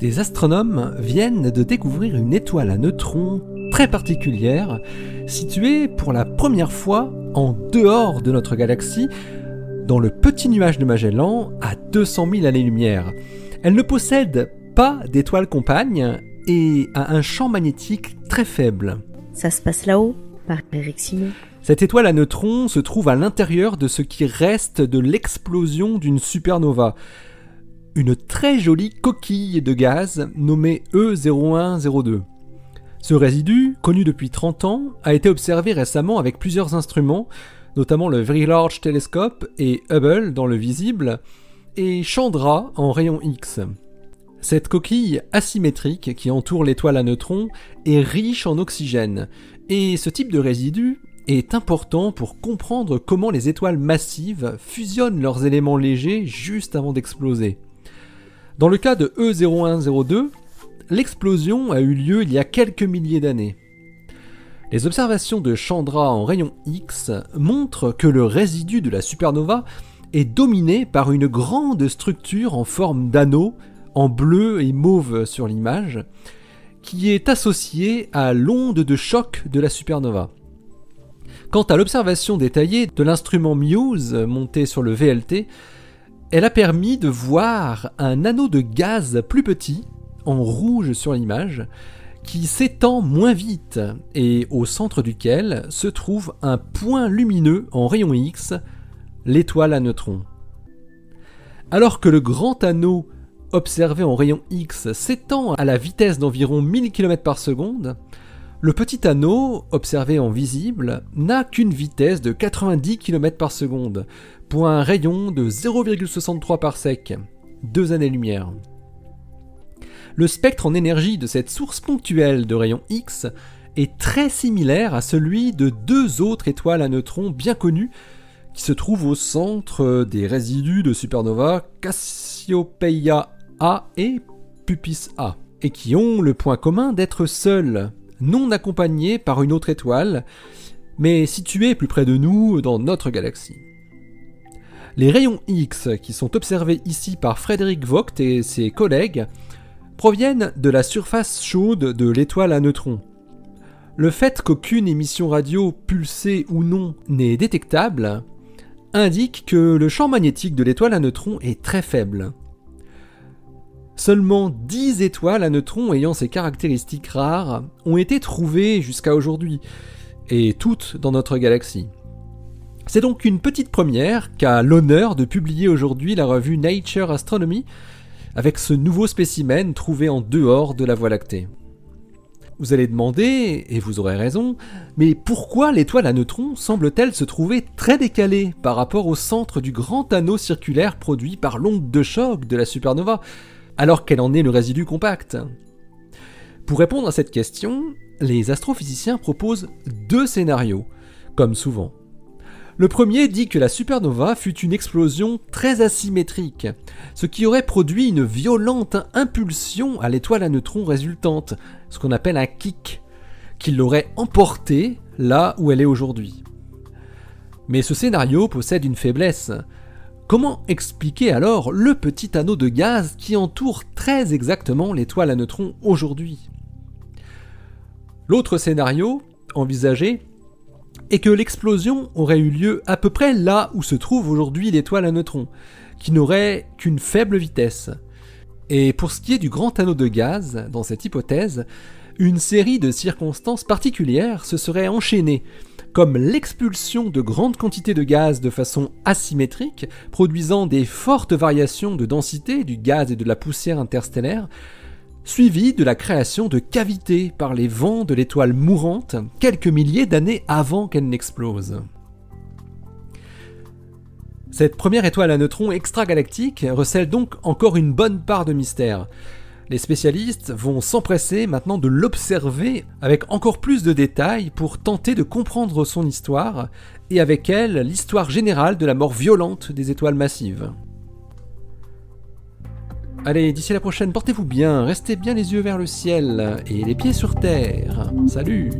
Des astronomes viennent de découvrir une étoile à neutrons très particulière, située pour la première fois en dehors de notre galaxie, dans le petit nuage de Magellan à 200 000 années-lumière. Elle ne possède pas d'étoile compagne et a un champ magnétique très faible. Ça se passe là-haut, par Eric Simon. Cette étoile à neutrons se trouve à l'intérieur de ce qui reste de l'explosion d'une supernova. Une très jolie coquille de gaz nommée E0102. Ce résidu, connu depuis 30 ans, a été observé récemment avec plusieurs instruments, notamment le Very Large Telescope et Hubble dans le visible, et Chandra en rayon X. Cette coquille asymétrique qui entoure l'étoile à neutrons est riche en oxygène, et ce type de résidu est important pour comprendre comment les étoiles massives fusionnent leurs éléments légers juste avant d'exploser. Dans le cas de E0102, l'explosion a eu lieu il y a quelques milliers d'années. Les observations de Chandra en rayon X montrent que le résidu de la supernova est dominé par une grande structure en forme d'anneau, en bleu et mauve sur l'image, qui est associée à l'onde de choc de la supernova. Quant à l'observation détaillée de l'instrument Muse monté sur le VLT, elle a permis de voir un anneau de gaz plus petit, en rouge sur l'image, qui s'étend moins vite et au centre duquel se trouve un point lumineux en rayon X, l'étoile à neutrons. Alors que le grand anneau observé en rayon X s'étend à la vitesse d'environ 1000 km/s, le petit anneau, observé en visible, n'a qu'une vitesse de 90 km/s, pour un rayon de 0,63 parsec, 2 années-lumière. Le spectre en énergie de cette source ponctuelle de rayons X est très similaire à celui de deux autres étoiles à neutrons bien connues qui se trouvent au centre des résidus de supernova Cassiopeia A et Puppis A, et qui ont le point commun d'être seuls, non accompagnés par une autre étoile, mais situés plus près de nous dans notre galaxie. Les rayons X qui sont observés ici par Frédéric Vogt et ses collègues proviennent de la surface chaude de l'étoile à neutrons. Le fait qu'aucune émission radio, pulsée ou non, n'est détectable, indique que le champ magnétique de l'étoile à neutrons est très faible. Seulement 10 étoiles à neutrons ayant ces caractéristiques rares ont été trouvées jusqu'à aujourd'hui, et toutes dans notre galaxie. C'est donc une petite première qu'a l'honneur de publier aujourd'hui la revue Nature Astronomy, avec ce nouveau spécimen trouvé en dehors de la Voie lactée. Vous allez demander, et vous aurez raison, mais pourquoi l'étoile à neutrons semble-t-elle se trouver très décalée par rapport au centre du grand anneau circulaire produit par l'onde de choc de la supernova, alors qu'elle en est le résidu compact? Pour répondre à cette question, les astrophysiciens proposent deux scénarios, comme souvent. Le premier dit que la supernova fut une explosion très asymétrique, ce qui aurait produit une violente impulsion à l'étoile à neutrons résultante, ce qu'on appelle un kick, qui l'aurait emportée là où elle est aujourd'hui. Mais ce scénario possède une faiblesse. Comment expliquer alors le petit anneau de gaz qui entoure très exactement l'étoile à neutrons aujourd'hui? L'autre scénario, envisagé, est que l'explosion aurait eu lieu à peu près là où se trouve aujourd'hui l'étoile à neutrons, qui n'aurait qu'une faible vitesse. Et pour ce qui est du grand anneau de gaz, dans cette hypothèse, une série de circonstances particulières se seraient enchaînées, comme l'expulsion de grandes quantités de gaz de façon asymétrique, produisant des fortes variations de densité du gaz et de la poussière interstellaire, suivi de la création de cavités par les vents de l'étoile mourante quelques milliers d'années avant qu'elle n'explose. Cette première étoile à neutrons extragalactique recèle donc encore une bonne part de mystère. Les spécialistes vont s'empresser maintenant de l'observer avec encore plus de détails pour tenter de comprendre son histoire, et avec elle l'histoire générale de la mort violente des étoiles massives. Allez, d'ici la prochaine, portez-vous bien, restez bien les yeux vers le ciel et les pieds sur terre. Salut!